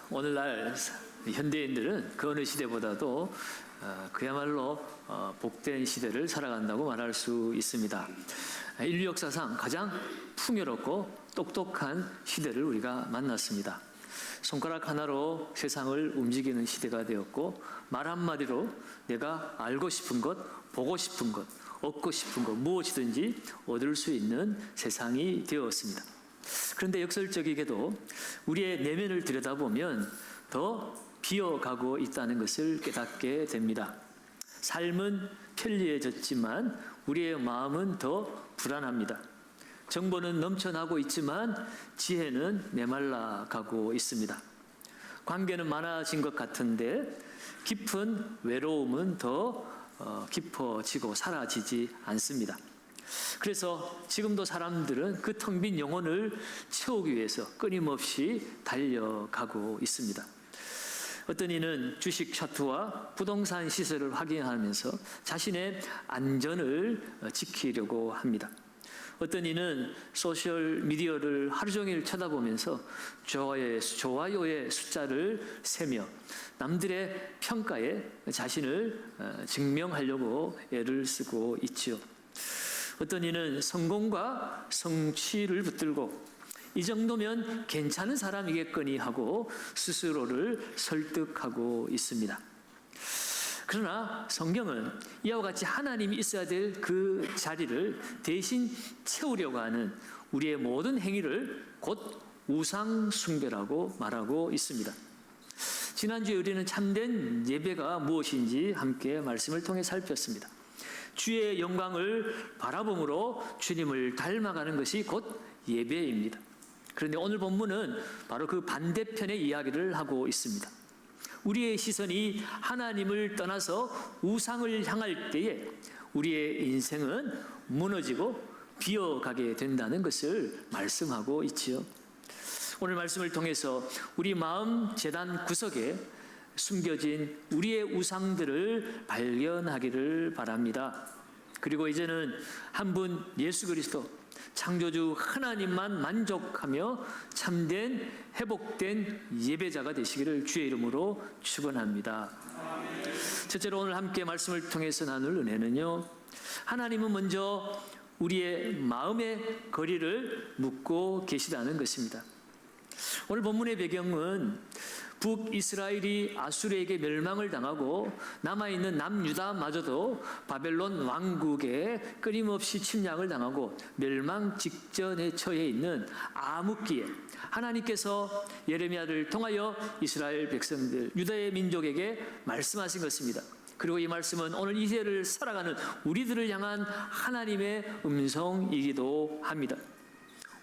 오늘날 현대인들은 그 어느 시대보다도 그야말로 복된 시대를 살아간다고 말할 수 있습니다. 인류 역사상 가장 풍요롭고 똑똑한 시대를 우리가 만났습니다. 손가락 하나로 세상을 움직이는 시대가 되었고, 말 한마디로 내가 알고 싶은 것, 보고 싶은 것, 얻고 싶은 것 무엇이든지 얻을 수 있는 세상이 되었습니다. 그런데 역설적이게도 우리의 내면을 들여다보면 더 비어가고 있다는 것을 깨닫게 됩니다. 삶은 편리해졌지만 우리의 마음은 더 불안합니다. 정보는 넘쳐나고 있지만 지혜는 메말라가고 있습니다. 관계는 많아진 것 같은데 깊은 외로움은 더 깊어지고 사라지지 않습니다. 그래서 지금도 사람들은 그 텅 빈 영혼을 채우기 위해서 끊임없이 달려가고 있습니다. 어떤 이는 주식 차트와 부동산 시세를 확인하면서 자신의 안전을 지키려고 합니다. 어떤 이는 소셜 미디어를 하루 종일 쳐다보면서 좋아요의 숫자를 세며 남들의 평가에 자신을 증명하려고 애를 쓰고 있지요. 어떤 이는 성공과 성취를 붙들고 이 정도면 괜찮은 사람이겠거니 하고 스스로를 설득하고 있습니다. 그러나 성경은 이와 같이 하나님이 있어야 될 그 자리를 대신 채우려고 하는 우리의 모든 행위를 곧 우상 숭배라고 말하고 있습니다. 지난주에 우리는 참된 예배가 무엇인지 함께 말씀을 통해 살폈습니다. 주의 영광을 바라봄으로 주님을 닮아가는 것이 곧 예배입니다. 그런데 오늘 본문은 바로 그 반대편의 이야기를 하고 있습니다. 우리의 시선이 하나님을 떠나서 우상을 향할 때에 우리의 인생은 무너지고 비어가게 된다는 것을 말씀하고 있지요. 오늘 말씀을 통해서 우리 마음 재단 구석에 숨겨진 우리의 우상들을 발견하기를 바랍니다. 그리고 이제는 한 분 예수 그리스도 창조주 하나님만 만족하며 참된 회복된 예배자가 되시기를 주의 이름으로 축원합니다. 첫째로 오늘 함께 말씀을 통해서 나눌 은혜는요, 하나님은 먼저 우리의 마음의 거리를 묻고 계시다는 것입니다. 오늘 본문의 배경은 북이스라엘이 아수르에게 멸망을 당하고 남아있는 남유다마저도 바벨론 왕국에 끊임없이 침략을 당하고 멸망 직전에 처해 있는 암흑기에 하나님께서 예레미야를 통하여 이스라엘 백성들, 유다의 민족에게 말씀하신 것입니다. 그리고 이 말씀은 오늘 이 세대를 살아가는 우리들을 향한 하나님의 음성이기도 합니다.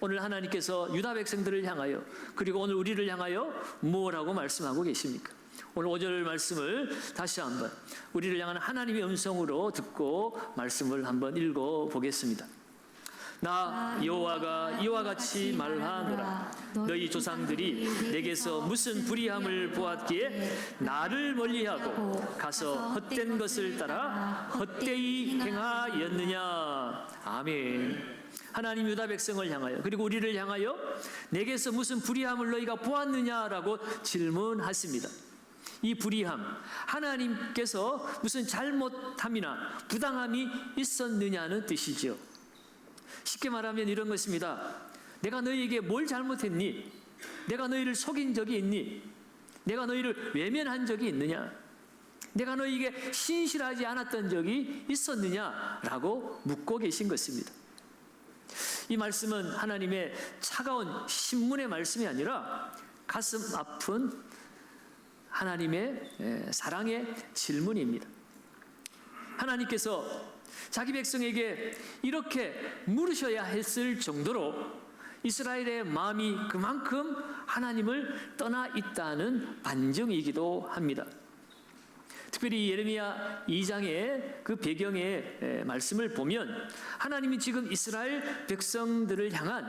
오늘 하나님께서 유다 백성들을 향하여 그리고 오늘 우리를 향하여 무엇라고 말씀하고 계십니까? 오늘 5절 말씀을 다시 한번 우리를 향한 하나님의 음성으로 듣고 말씀을 한번 읽어보겠습니다. 나 여호와가 이와 같이 말하노라. 너희 조상들이 내게서 무슨 불의함을 보았기에 나를 멀리하고 가서 헛된 것을 따라 헛되이 행하였느냐. 아멘. 하나님 유다 백성을 향하여 그리고 우리를 향하여 내게서 무슨 불의함을 너희가 보았느냐라고 질문하십니다. 이 불의함, 하나님께서 무슨 잘못함이나 부당함이 있었느냐는 뜻이죠. 쉽게 말하면 이런 것입니다. 내가 너희에게 뭘 잘못했니? 내가 너희를 속인 적이 있니? 내가 너희를 외면한 적이 있느냐? 내가 너희에게 신실하지 않았던 적이 있었느냐라고 묻고 계신 것입니다. 이 말씀은 하나님의 차가운 신문의 말씀이 아니라 가슴 아픈 하나님의 사랑의 질문입니다. 하나님께서 자기 백성에게 이렇게 물으셔야 했을 정도로 이스라엘의 마음이 그만큼 하나님을 떠나 있다는 반증이기도 합니다. 특별히 예레미야 2장의 그 배경의 말씀을 보면 하나님이 지금 이스라엘 백성들을 향한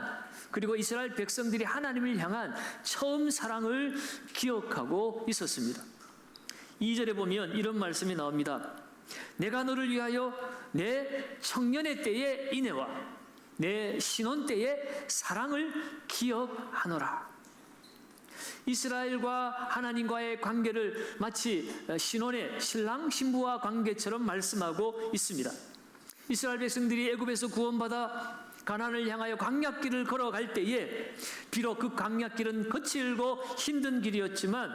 그리고 이스라엘 백성들이 하나님을 향한 처음 사랑을 기억하고 있었습니다. 2절에 보면 이런 말씀이 나옵니다. 내가 너를 위하여 내 청년의 때의 인애와 내 신혼 때의 사랑을 기억하노라. 이스라엘과 하나님과의 관계를 마치 신혼의 신랑 신부와 관계처럼 말씀하고 있습니다. 이스라엘 백성들이 애굽에서 구원받아 가나안을 향하여 광야길을 걸어갈 때에 비록 그 광야길은 거칠고 힘든 길이었지만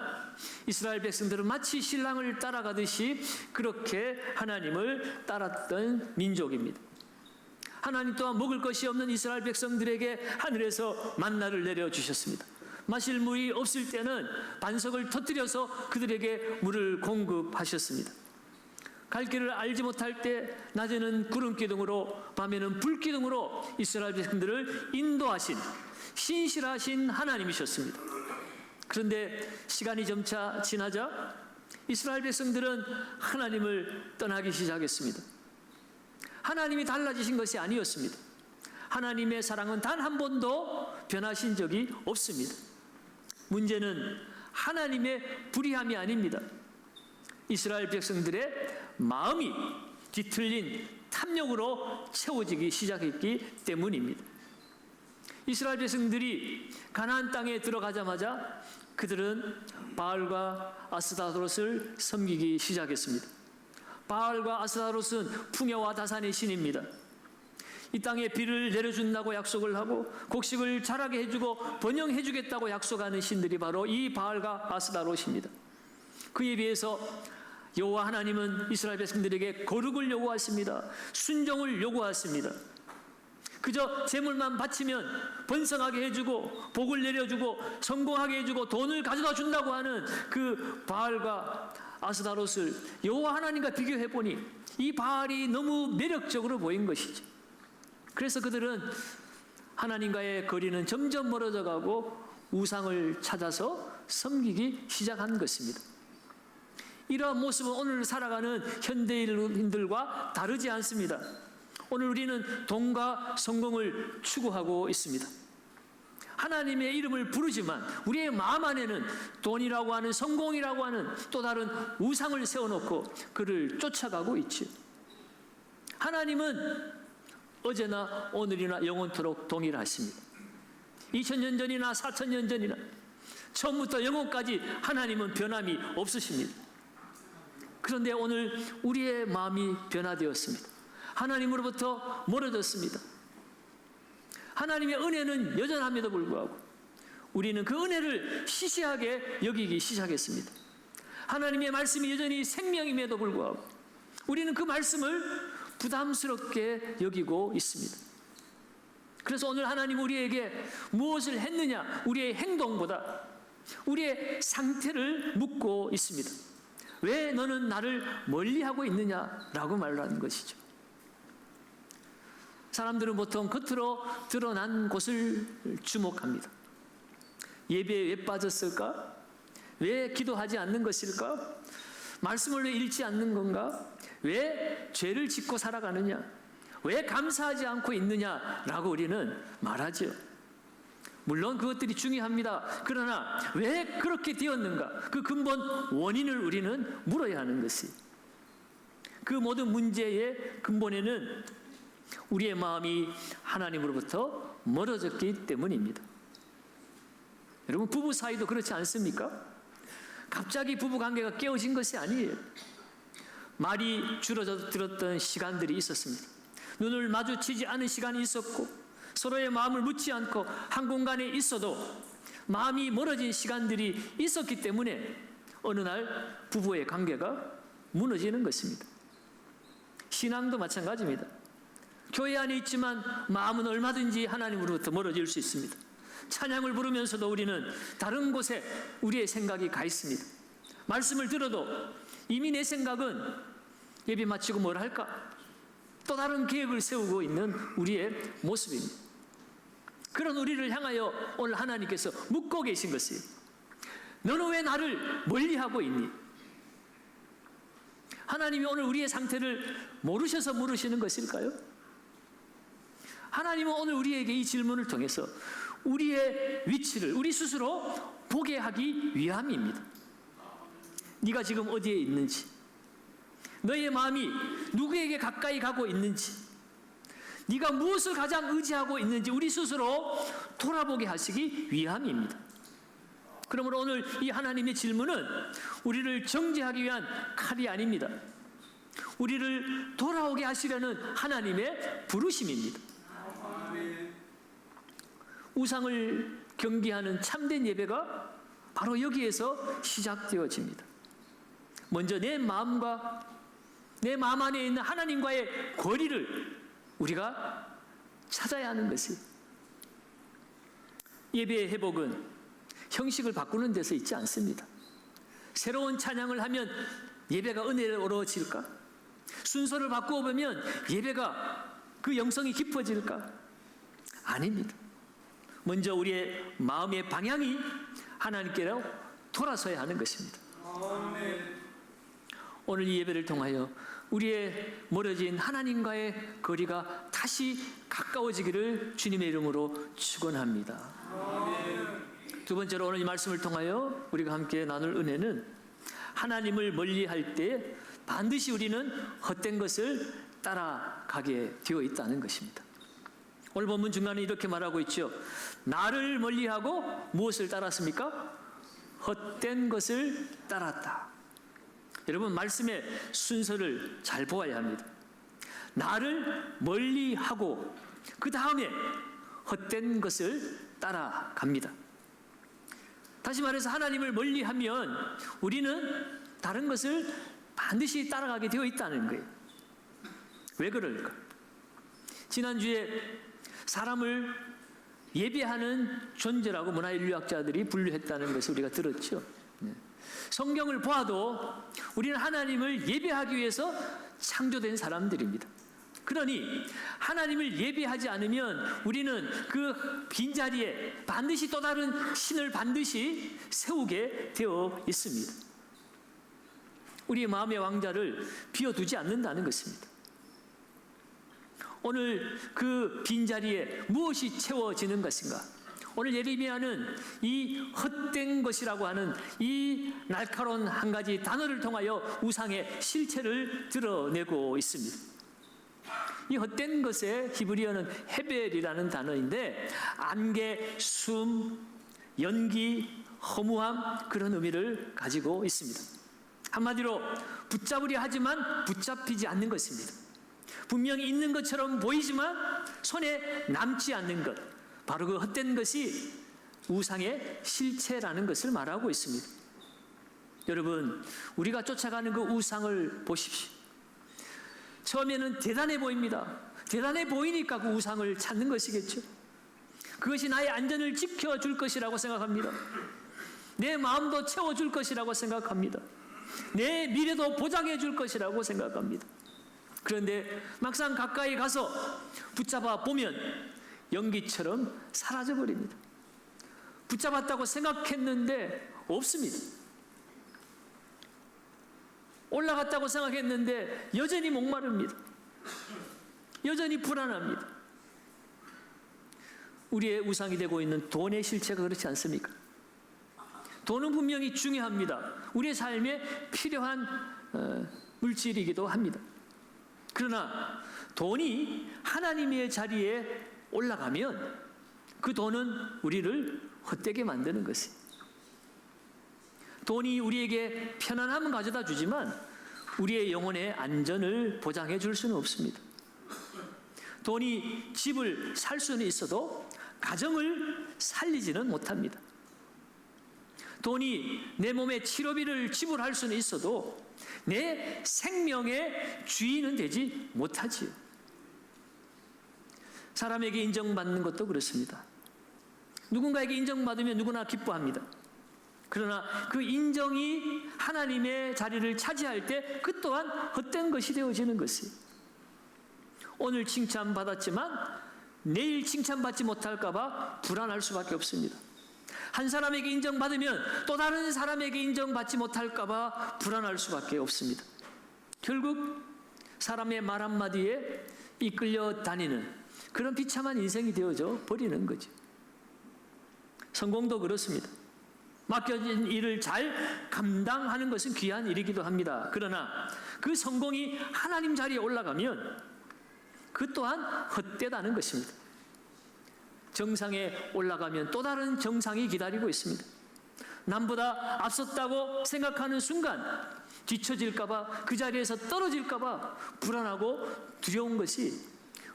이스라엘 백성들은 마치 신랑을 따라가듯이 그렇게 하나님을 따랐던 민족입니다. 하나님 또한 먹을 것이 없는 이스라엘 백성들에게 하늘에서 만나를 내려주셨습니다. 마실 물이 없을 때는 반석을 터뜨려서 그들에게 물을 공급하셨습니다. 갈 길을 알지 못할 때 낮에는 구름기둥으로 밤에는 불기둥으로 이스라엘 백성들을 인도하신 신실하신 하나님이셨습니다. 그런데 시간이 점차 지나자 이스라엘 백성들은 하나님을 떠나기 시작했습니다. 하나님이 달라지신 것이 아니었습니다. 하나님의 사랑은 단 한 번도 변하신 적이 없습니다. 문제는 하나님의 불의함이 아닙니다. 이스라엘 백성들의 마음이 뒤틀린 탐욕으로 채워지기 시작했기 때문입니다. 이스라엘 백성들이 가나안 땅에 들어가자마자 그들은 바알과 아스타롯을 섬기기 시작했습니다. 바알과 아스타롯은 풍요와 다산의 신입니다. 이 땅에 비를 내려준다고 약속을 하고 곡식을 자라게 해주고 번영해주겠다고 약속하는 신들이 바로 이 바알과 아스타롯입니다. 그에 비해서 여호와 하나님은 이스라엘 백성들에게 거룩을 요구하십니다. 순종을 요구하십니다. 그저 제물만 바치면 번성하게 해주고 복을 내려주고 성공하게 해주고 돈을 가져다 준다고 하는 그 바알과 아스타롯을 여호와 하나님과 비교해 보니 이 바알이 너무 매력적으로 보인 것이죠. 그래서 그들은 하나님과의 거리는 점점 멀어져 가고 우상을 찾아서 섬기기 시작한 것입니다. 이러한 모습은 오늘 살아가는 현대인들과 다르지 않습니다. 오늘 우리는 돈과 성공을 추구하고 있습니다. 하나님의 이름을 부르지만 우리의 마음 안에는 돈이라고 하는 성공이라고 하는 또 다른 우상을 세워놓고 그를 쫓아가고 있죠. 하나님은 어제나 오늘이나 영원토록 동일하십니다. 2000년 전이나 4000년 전이나 처음부터 영원까지 하나님은 변함이 없으십니다. 그런데 오늘 우리의 마음이 변화되었습니다. 하나님으로부터 멀어졌습니다. 하나님의 은혜는 여전함에도 불구하고 우리는 그 은혜를 시시하게 여기기 시작했습니다. 하나님의 말씀이 여전히 생명임에도 불구하고 우리는 그 말씀을 부담스럽게 여기고 있습니다. 그래서 오늘 하나님 우리에게 무엇을 했느냐, 우리의 행동보다 우리의 상태를 묻고 있습니다. 왜 너는 나를 멀리하고 있느냐라고 말하는 것이죠. 사람들은 보통 겉으로 드러난 곳을 주목합니다. 예배에 왜 빠졌을까? 왜 기도하지 않는 것일까? 말씀을 왜 읽지 않는 건가? 왜 죄를 짓고 살아가느냐? 왜 감사하지 않고 있느냐라고 우리는 말하죠. 물론 그것들이 중요합니다. 그러나 왜 그렇게 되었는가? 그 근본 원인을 우리는 물어야 하는 것이. 그 모든 문제의 근본에는 우리의 마음이 하나님으로부터 멀어졌기 때문입니다. 여러분, 부부 사이도 그렇지 않습니까? 갑자기 부부 관계가 깨어진 것이 아니에요. 말이 줄어들었던 시간들이 있었습니다. 눈을 마주치지 않은 시간이 있었고 서로의 마음을 묻지 않고 한 공간에 있어도 마음이 멀어진 시간들이 있었기 때문에 어느 날 부부의 관계가 무너지는 것입니다. 신앙도 마찬가지입니다. 교회 안에 있지만 마음은 얼마든지 하나님으로부터 멀어질 수 있습니다. 찬양을 부르면서도 우리는 다른 곳에 우리의 생각이 가 있습니다. 말씀을 들어도 이미 내 생각은 예배 마치고 뭘 할까? 또 다른 계획을 세우고 있는 우리의 모습입니다. 그런 우리를 향하여 오늘 하나님께서 묻고 계신 것이, 너는 왜 나를 멀리하고 있니? 하나님이 오늘 우리의 상태를 모르셔서 물으시는 것일까요? 하나님은 오늘 우리에게 이 질문을 통해서 우리의 위치를 우리 스스로 보게 하기 위함입니다. 네가 지금 어디에 있는지, 너의 마음이 누구에게 가까이 가고 있는지, 네가 무엇을 가장 의지하고 있는지 우리 스스로 돌아보게 하시기 위함입니다. 그러므로 오늘 이 하나님의 질문은 우리를 정죄하기 위한 칼이 아닙니다. 우리를 돌아오게 하시려는 하나님의 부르심입니다. 우상을 경계하는 참된 예배가 바로 여기에서 시작되어집니다. 먼저 내 마음 안에 있는 하나님과의 거리를 우리가 찾아야 하는 것이, 예배의 회복은 형식을 바꾸는 데서 있지 않습니다. 새로운 찬양을 하면 예배가 은혜로워질까? 순서를 바꾸어 보면 예배가 그 영성이 깊어질까? 아닙니다. 먼저 우리의 마음의 방향이 하나님께로 돌아서야 하는 것입니다. 오늘 이 예배를 통하여 우리의 멀어진 하나님과의 거리가 다시 가까워지기를 주님의 이름으로 축원합니다. 두 번째로 오늘 이 말씀을 통하여 우리가 함께 나눌 은혜는, 하나님을 멀리할 때 반드시 우리는 헛된 것을 따라가게 되어 있다는 것입니다. 오늘 본문 중간에 이렇게 말하고 있죠. 나를 멀리하고 무엇을 따랐습니까? 헛된 것을 따랐다. 여러분, 말씀의 순서를 잘 보아야 합니다. 나를 멀리하고 그 다음에 헛된 것을 따라갑니다. 다시 말해서 하나님을 멀리하면 우리는 다른 것을 반드시 따라가게 되어 있다는 거예요. 왜 그럴까? 지난주에 사람을 예배하는 존재라고 문화인류학자들이 분류했다는 것을 우리가 들었죠. 성경을 보아도 우리는 하나님을 예배하기 위해서 창조된 사람들입니다. 그러니 하나님을 예배하지 않으면 우리는 그 빈자리에 반드시 또 다른 신을 반드시 세우게 되어 있습니다. 우리의 마음의 왕자를 비워두지 않는다는 것입니다. 오늘 그 빈자리에 무엇이 채워지는 것인가? 오늘 예레미야는 이 헛된 것이라고 하는 이 날카로운 한 가지 단어를 통하여 우상의 실체를 드러내고 있습니다. 이 헛된 것의 히브리어는 헤벨이라는 단어인데, 안개, 숨, 연기, 허무함, 그런 의미를 가지고 있습니다. 한마디로 붙잡으려 하지만 붙잡히지 않는 것입니다. 분명히 있는 것처럼 보이지만 손에 남지 않는 것, 바로 그 헛된 것이 우상의 실체라는 것을 말하고 있습니다. 여러분, 우리가 쫓아가는 그 우상을 보십시오. 처음에는 대단해 보입니다. 대단해 보이니까 그 우상을 찾는 것이겠죠. 그것이 나의 안전을 지켜줄 것이라고 생각합니다. 내 마음도 채워줄 것이라고 생각합니다. 내 미래도 보장해 줄 것이라고 생각합니다. 그런데 막상 가까이 가서 붙잡아 보면 연기처럼 사라져 버립니다. 붙잡았다고 생각했는데 없습니다. 올라갔다고 생각했는데 여전히 목마릅니다. 여전히 불안합니다. 우리의 우상이 되고 있는 돈의 실체가 그렇지 않습니까? 돈은 분명히 중요합니다. 우리의 삶에 필요한 물질이기도 합니다. 그러나 돈이 하나님의 자리에 올라가면 그 돈은 우리를 헛되게 만드는 것이에요. 돈이 우리에게 편안함은 가져다 주지만 우리의 영혼의 안전을 보장해 줄 수는 없습니다. 돈이 집을 살 수는 있어도 가정을 살리지는 못합니다. 돈이 내 몸의 치료비를 지불할 수는 있어도 내 생명의 주인은 되지 못하지요. 사람에게 인정받는 것도 그렇습니다. 누군가에게 인정받으면 누구나 기뻐합니다. 그러나 그 인정이 하나님의 자리를 차지할 때 그 또한 헛된 것이 되어지는 것이에요. 오늘 칭찬받았지만 내일 칭찬받지 못할까 봐 불안할 수밖에 없습니다. 한 사람에게 인정받으면 또 다른 사람에게 인정받지 못할까 봐 불안할 수밖에 없습니다. 결국 사람의 말 한마디에 이끌려 다니는 그런 비참한 인생이 되어져 버리는 거죠. 성공도 그렇습니다. 맡겨진 일을 잘 감당하는 것은 귀한 일이기도 합니다. 그러나 그 성공이 하나님 자리에 올라가면 그 또한 헛되다는 것입니다. 정상에 올라가면 또 다른 정상이 기다리고 있습니다. 남보다 앞섰다고 생각하는 순간 뒤처질까봐, 그 자리에서 떨어질까봐 불안하고 두려운 것이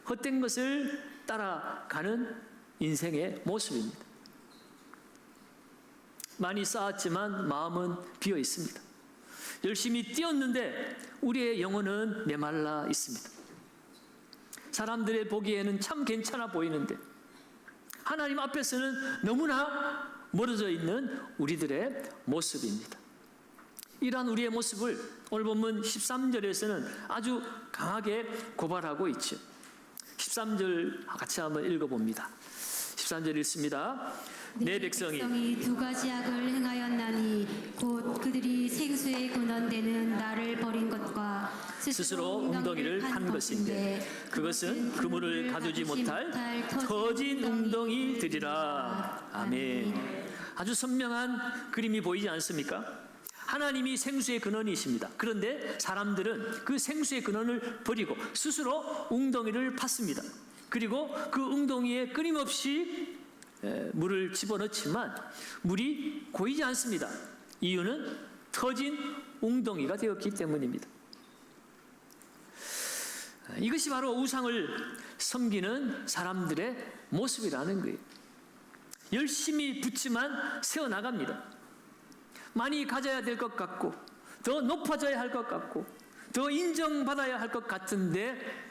헛된 것을 따라가는 인생의 모습입니다. 많이 쌓았지만 마음은 비어 있습니다. 열심히 뛰었는데 우리의 영혼은 메말라 있습니다. 사람들의 보기에는 참 괜찮아 보이는데 하나님 앞에서는 너무나 멀어져 있는 우리들의 모습입니다. 이러한 우리의 모습을 오늘 본문 13절에서는 아주 강하게 고발하고 있죠. 13절 같이 한번 읽어봅니다. 13절 읽습니다. 내 백성이 두 가지 악을 행하였나니 곧 그들이 생수의 근원되는 나를 버린 것과 스스로 웅덩이를 판 것인데 그것은 그물을 가두지 못할 터진 웅덩이들이라. 아멘. 아주 선명한 그림이 보이지 않습니까? 하나님이 생수의 근원이십니다. 그런데 사람들은 그 생수의 근원을 버리고 스스로 웅덩이를 팠습니다. 그리고 그 웅덩이에 끊임없이 물을 집어넣지만 물이 고이지 않습니다. 이유는 터진 웅덩이가 되었기 때문입니다. 이것이 바로 우상을 섬기는 사람들의 모습이라는 거예요. 열심히 붙지만 세워나갑니다. 많이 가져야 될 것 같고 더 높아져야 할 것 같고 더 인정받아야 할 것 같은데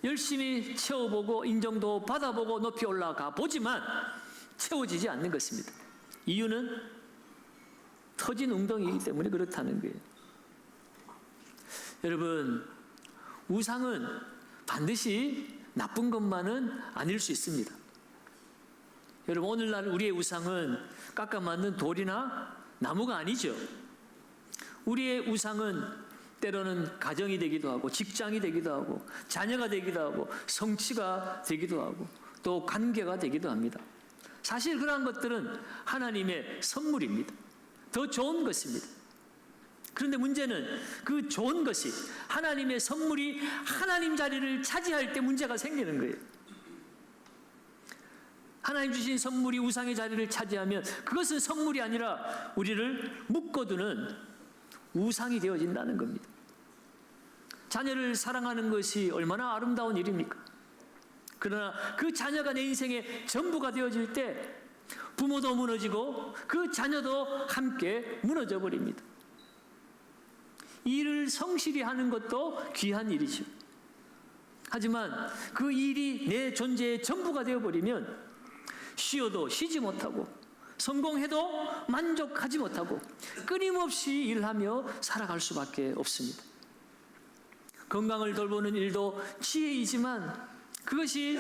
열심히 채워보고 인정도 받아보고 높이 올라가 보지만 채워지지 않는 것입니다. 이유는 터진 웅덩이이기 때문에 그렇다는 거예요. 여러분, 우상은 반드시 나쁜 것만은 아닐 수 있습니다. 여러분, 오늘날 우리의 우상은 깎아 만든 돌이나 나무가 아니죠. 우리의 우상은 때로는 가정이 되기도 하고 직장이 되기도 하고 자녀가 되기도 하고 성취가 되기도 하고 또 관계가 되기도 합니다. 사실 그러한 것들은 하나님의 선물입니다. 더 좋은 것입니다. 그런데 문제는 그 좋은 것이 하나님의 선물이 하나님 자리를 차지할 때 문제가 생기는 거예요. 하나님 주신 선물이 우상의 자리를 차지하면 그것은 선물이 아니라 우리를 묶어두는 우상이 되어진다는 겁니다. 자녀를 사랑하는 것이 얼마나 아름다운 일입니까? 그러나 그 자녀가 내 인생의 전부가 되어질 때 부모도 무너지고 그 자녀도 함께 무너져 버립니다. 일을 성실히 하는 것도 귀한 일이죠. 하지만 그 일이 내 존재의 전부가 되어버리면 쉬어도 쉬지 못하고 성공해도 만족하지 못하고 끊임없이 일하며 살아갈 수밖에 없습니다. 건강을 돌보는 일도 지혜이지만 그것이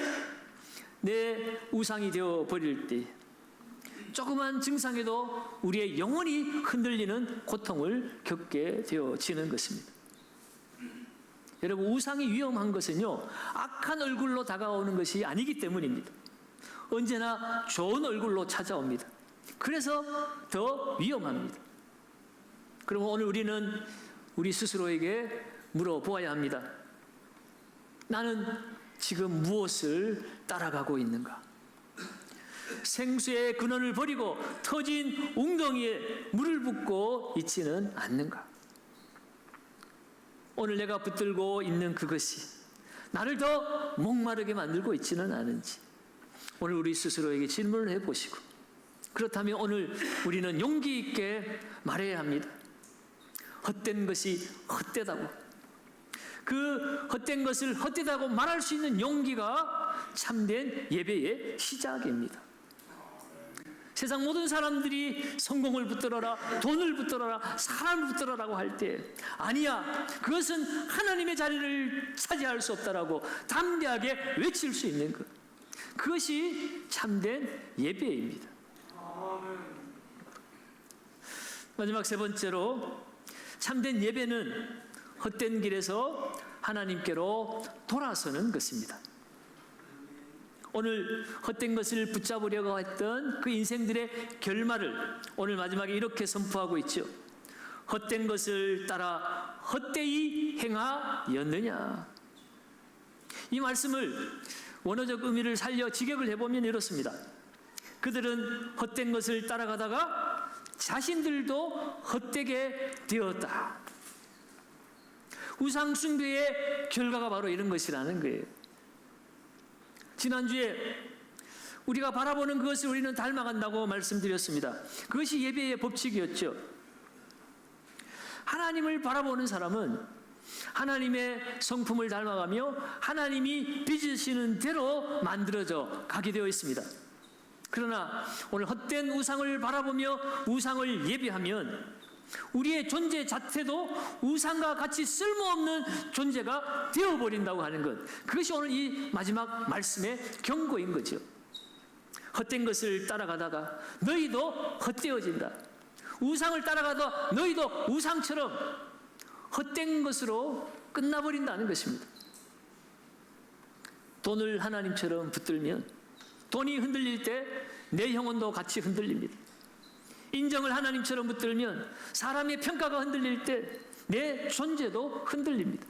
내 우상이 되어 버릴 때 조그만 증상에도 우리의 영혼이 흔들리는 고통을 겪게 되어지는 것입니다. 여러분, 우상이 위험한 것은요, 악한 얼굴로 다가오는 것이 아니기 때문입니다. 언제나 좋은 얼굴로 찾아옵니다. 그래서 더 위험합니다. 그럼 오늘 우리는 우리 스스로에게 물어보아야 합니다. 나는 지금 무엇을 따라가고 있는가? 생수의 근원을 버리고 터진 웅덩이에 물을 붓고 있지는 않는가? 오늘 내가 붙들고 있는 그것이 나를 더 목마르게 만들고 있지는 않은지 오늘 우리 스스로에게 질문을 해보시고, 그렇다면 오늘 우리는 용기 있게 말해야 합니다. 헛된 것이 헛되다고, 그 헛된 것을 헛되다고 말할 수 있는 용기가 참된 예배의 시작입니다. 세상 모든 사람들이 성공을 붙들어라, 돈을 붙들어라, 사람을 붙들어라고 할 때 아니야, 그것은 하나님의 자리를 차지할 수 없다라고 담대하게 외칠 수 있는 것, 그것이 참된 예배입니다. 마지막 세 번째로, 참된 예배는 헛된 길에서 하나님께로 돌아서는 것입니다. 오늘 헛된 것을 붙잡으려고 했던 그 인생들의 결말을 오늘 마지막에 이렇게 선포하고 있죠. 헛된 것을 따라 헛되이 행하였느냐. 이 말씀을 원어적 의미를 살려 직역을 해보면 이렇습니다. 그들은 헛된 것을 따라가다가 자신들도 헛되게 되었다. 우상 숭배의 결과가 바로 이런 것이라는 거예요. 지난주에 우리가 바라보는 그것을 우리는 닮아간다고 말씀드렸습니다. 그것이 예배의 법칙이었죠. 하나님을 바라보는 사람은 하나님의 성품을 닮아가며 하나님이 빚으시는 대로 만들어져 가게 되어 있습니다. 그러나 오늘 헛된 우상을 바라보며 우상을 예배하면 우리의 존재 자체도 우상과 같이 쓸모없는 존재가 되어버린다고 하는 것, 그것이 오늘 이 마지막 말씀의 경고인 거죠. 헛된 것을 따라가다가 너희도 헛되어진다. 우상을 따라가다 너희도 우상처럼 헛된 것으로 끝나버린다는 것입니다. 돈을 하나님처럼 붙들면 돈이 흔들릴 때 내 영혼도 같이 흔들립니다. 인정을 하나님처럼 붙들면 사람의 평가가 흔들릴 때 내 존재도 흔들립니다.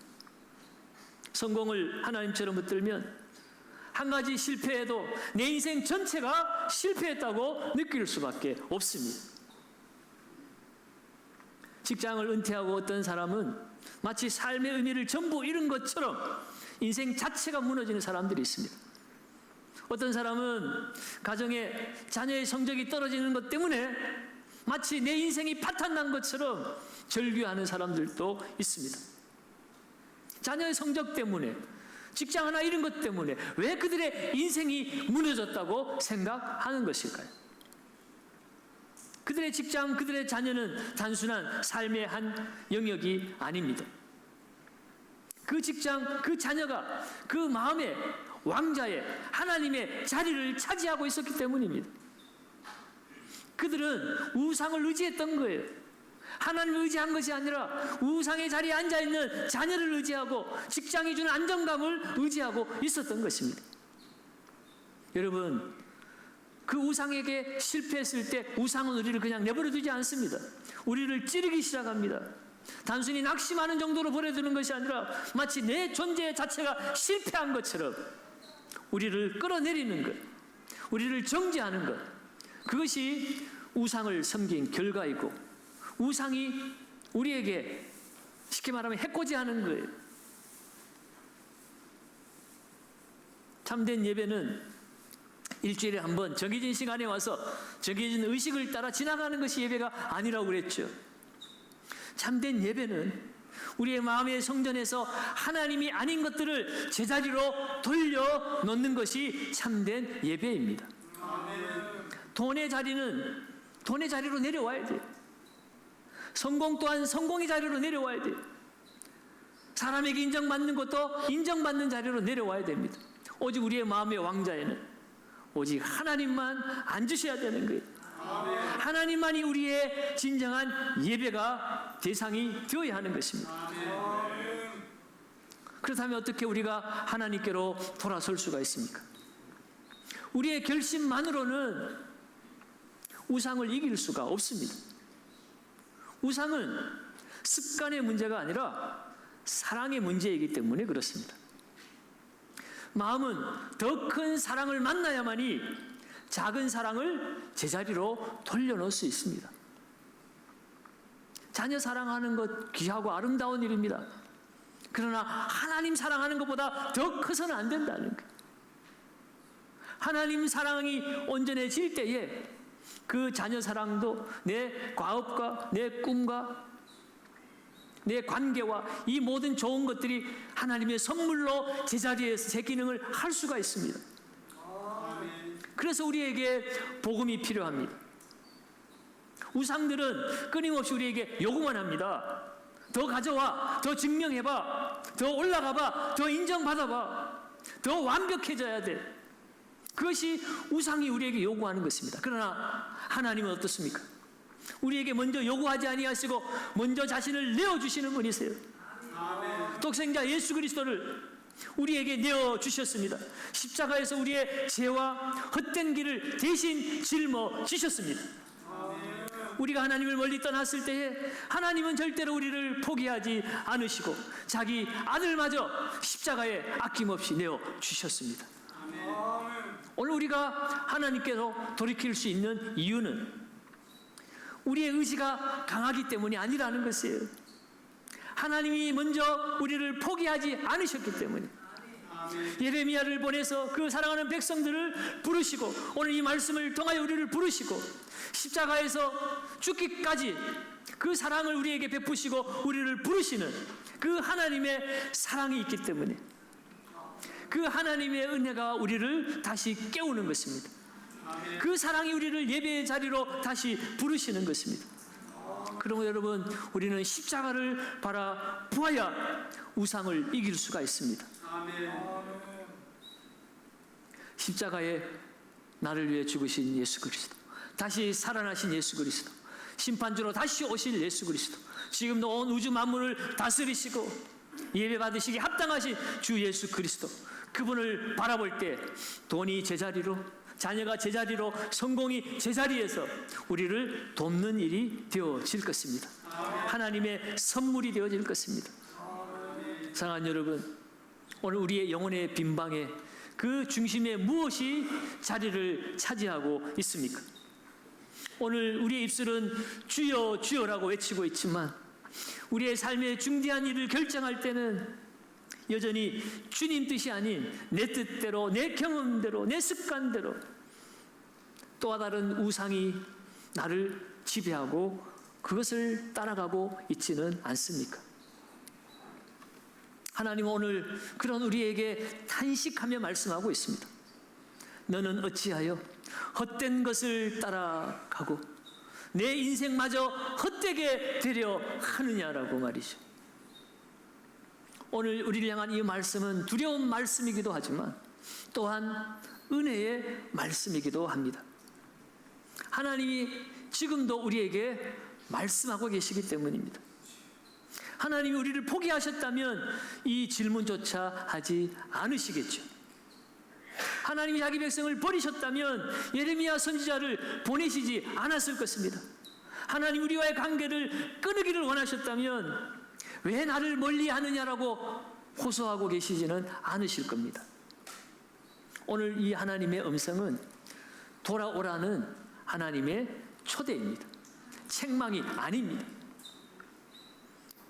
성공을 하나님처럼 붙들면 한 가지 실패해도 내 인생 전체가 실패했다고 느낄 수밖에 없습니다. 직장을 은퇴하고 어떤 사람은 마치 삶의 의미를 전부 잃은 것처럼 인생 자체가 무너지는 사람들이 있습니다. 어떤 사람은 가정에 자녀의 성적이 떨어지는 것 때문에 마치 내 인생이 파탄난 것처럼 절규하는 사람들도 있습니다. 자녀의 성적 때문에, 직장 하나 잃은 것 때문에 왜 그들의 인생이 무너졌다고 생각하는 것일까요? 그들의 직장, 그들의 자녀는 단순한 삶의 한 영역이 아닙니다. 그 직장, 그 자녀가 그 마음에 왕자의 하나님의 자리를 차지하고 있었기 때문입니다. 그들은 우상을 의지했던 거예요. 하나님을 의지한 것이 아니라 우상의 자리에 앉아있는 자녀를 의지하고 직장이 주는 안정감을 의지하고 있었던 것입니다. 여러분, 그 우상에게 실패했을 때 우상은 우리를 그냥 내버려 두지 않습니다. 우리를 찌르기 시작합니다. 단순히 낙심하는 정도로 버려두는 것이 아니라 마치 내 존재 자체가 실패한 것처럼 우리를 끌어내리는 것, 우리를 정죄하는 것, 그것이 우상을 섬긴 결과이고 우상이 우리에게 쉽게 말하면 해코지하는 거예요. 참된 예배는 일주일에 한 번 정해진 시간에 와서 정해진 의식을 따라 지나가는 것이 예배가 아니라고 그랬죠. 참된 예배는 우리의 마음의 성전에서 하나님이 아닌 것들을 제자리로 돌려놓는 것이 참된 예배입니다. 돈의 자리는 돈의 자리로 내려와야 돼요. 성공 또한 성공의 자리로 내려와야 돼요. 사람에게 인정받는 것도 인정받는 자리로 내려와야 됩니다. 오직 우리의 마음의 왕자에는 오직 하나님만 앉으셔야 되는 거예요. 하나님만이 우리의 진정한 예배가 대상이 되어야 하는 것입니다. 그렇다면 어떻게 우리가 하나님께로 돌아설 수가 있습니까? 우리의 결심만으로는 우상을 이길 수가 없습니다. 우상은 습관의 문제가 아니라 사랑의 문제이기 때문에 그렇습니다. 마음은 더 큰 사랑을 만나야만이 작은 사랑을 제자리로 돌려놓을 수 있습니다. 자녀 사랑하는 것 귀하고 아름다운 일입니다. 그러나 하나님 사랑하는 것보다 더 커서는 안 된다는 거예요. 하나님 사랑이 온전해질 때에 그 자녀 사랑도 내 과업과 내 꿈과 내 관계와 이 모든 좋은 것들이 하나님의 선물로 제자리에서 제 기능을 할 수가 있습니다. 그래서 우리에게 복음이 필요합니다. 우상들은 끊임없이 우리에게 요구만 합니다. 더 가져와, 더 증명해봐, 더 올라가봐, 더 인정받아봐, 더 완벽해져야 돼. 그것이 우상이 우리에게 요구하는 것입니다. 그러나 하나님은 어떻습니까? 우리에게 먼저 요구하지 아니하시고 먼저 자신을 내어주시는 분이세요. 독생자 예수 그리스도를 우리에게 내어주셨습니다. 십자가에서 우리의 죄와 헛된 길을 대신 짊어지셨습니다. 우리가 하나님을 멀리 떠났을 때에 하나님은 절대로 우리를 포기하지 않으시고 자기 아들마저 십자가에 아낌없이 내어주셨습니다. 오늘 우리가 하나님께로 돌이킬 수 있는 이유는 우리의 의지가 강하기 때문이 아니라는 것이에요. 하나님이 먼저 우리를 포기하지 않으셨기 때문에 예레미야를 보내서 그 사랑하는 백성들을 부르시고 오늘 이 말씀을 통하여 우리를 부르시고 십자가에서 죽기까지 그 사랑을 우리에게 베푸시고 우리를 부르시는 그 하나님의 사랑이 있기 때문에 그 하나님의 은혜가 우리를 다시 깨우는 것입니다. 그 사랑이 우리를 예배의 자리로 다시 부르시는 것입니다. 그러므로 여러분, 우리는 십자가를 바라보아야 우상을 이길 수가 있습니다. 십자가에 나를 위해 죽으신 예수 그리스도, 다시 살아나신 예수 그리스도, 심판주로 다시 오실 예수 그리스도, 지금도 온 우주 만물을 다스리시고 예배받으시기 합당하신 주 예수 그리스도, 그분을 바라볼 때 돈이 제자리로, 자녀가 제자리로, 성공이 제자리에서 우리를 돕는 일이 되어질 것입니다. 하나님의 선물이 되어질 것입니다. 사랑하는 여러분, 오늘 우리의 영혼의 빈방에 그 중심에 무엇이 자리를 차지하고 있습니까? 오늘 우리의 입술은 주여 주여라고 외치고 있지만 우리의 삶의 중대한 일을 결정할 때는 여전히 주님 뜻이 아닌 내 뜻대로, 내 경험대로, 내 습관대로 또 다른 우상이 나를 지배하고 그것을 따라가고 있지는 않습니까? 하나님은 오늘 그런 우리에게 탄식하며 말씀하고 있습니다. 너는 어찌하여 헛된 것을 따라가고 내 인생마저 헛되게 되려 하느냐라고 말이죠. 오늘 우리를 향한 이 말씀은 두려운 말씀이기도 하지만 또한 은혜의 말씀이기도 합니다. 하나님이 지금도 우리에게 말씀하고 계시기 때문입니다. 하나님이 우리를 포기하셨다면 이 질문조차 하지 않으시겠죠. 하나님이 자기 백성을 버리셨다면 예레미야 선지자를 보내시지 않았을 것입니다. 하나님 우리와의 관계를 끊으기를 원하셨다면 왜 나를 멀리 하느냐라고 호소하고 계시지는 않으실 겁니다. 오늘 이 하나님의 음성은 돌아오라는 하나님의 초대입니다. 책망이 아닙니다.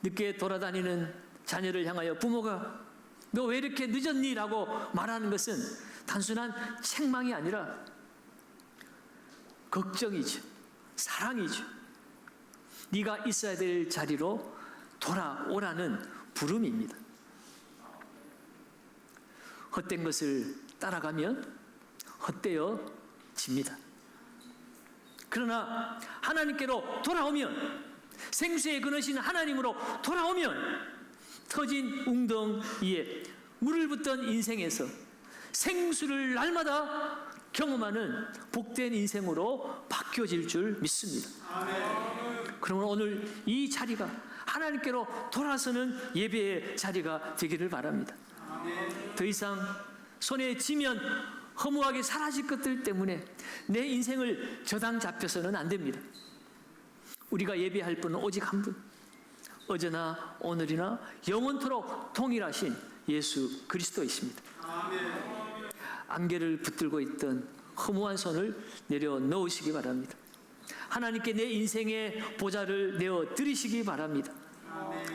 늦게 돌아다니는 자녀를 향하여 부모가 너 왜 이렇게 늦었니? 라고 말하는 것은 단순한 책망이 아니라 걱정이죠. 사랑이죠. 네가 있어야 될 자리로 돌아오라는 부름입니다. 헛된 것을 따라가면 헛되어집니다. 그러나 하나님께로 돌아오면, 생수의 근원이신 하나님으로 돌아오면 터진 웅덩이에 물을 붓던 인생에서 생수를 날마다 경험하는 복된 인생으로 바뀌어질 줄 믿습니다. 그러면 오늘 이 자리가 하나님께로 돌아서는 예배의 자리가 되기를 바랍니다. 더 이상 손에 쥐면 허무하게 사라질 것들 때문에 내 인생을 저당 잡혀서는 안 됩니다. 우리가 예배할 분은 오직 한 분, 어제나 오늘이나 영원토록 동일하신 예수 그리스도이십니다. 안개를 붙들고 있던 허무한 손을 내려놓으시기 바랍니다. 하나님께 내 인생의 보좌를 내어드리시기 바랍니다.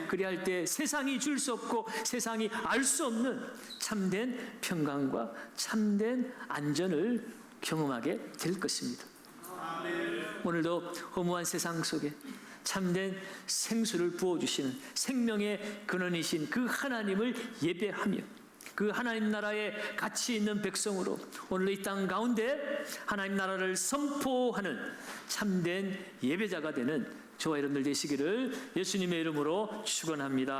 그리할 때 세상이 줄 수 없고 세상이 알 수 없는 참된 평강과 참된 안전을 경험하게 될 것입니다. 오늘도 허무한 세상 속에 참된 생수를 부어주시는 생명의 근원이신 그 하나님을 예배하며 그 하나님 나라에 가치 있는 백성으로 오늘 이 땅 가운데 하나님 나라를 선포하는 참된 예배자가 되는 저와 여러분들 되시기를 예수님의 이름으로 축원합니다.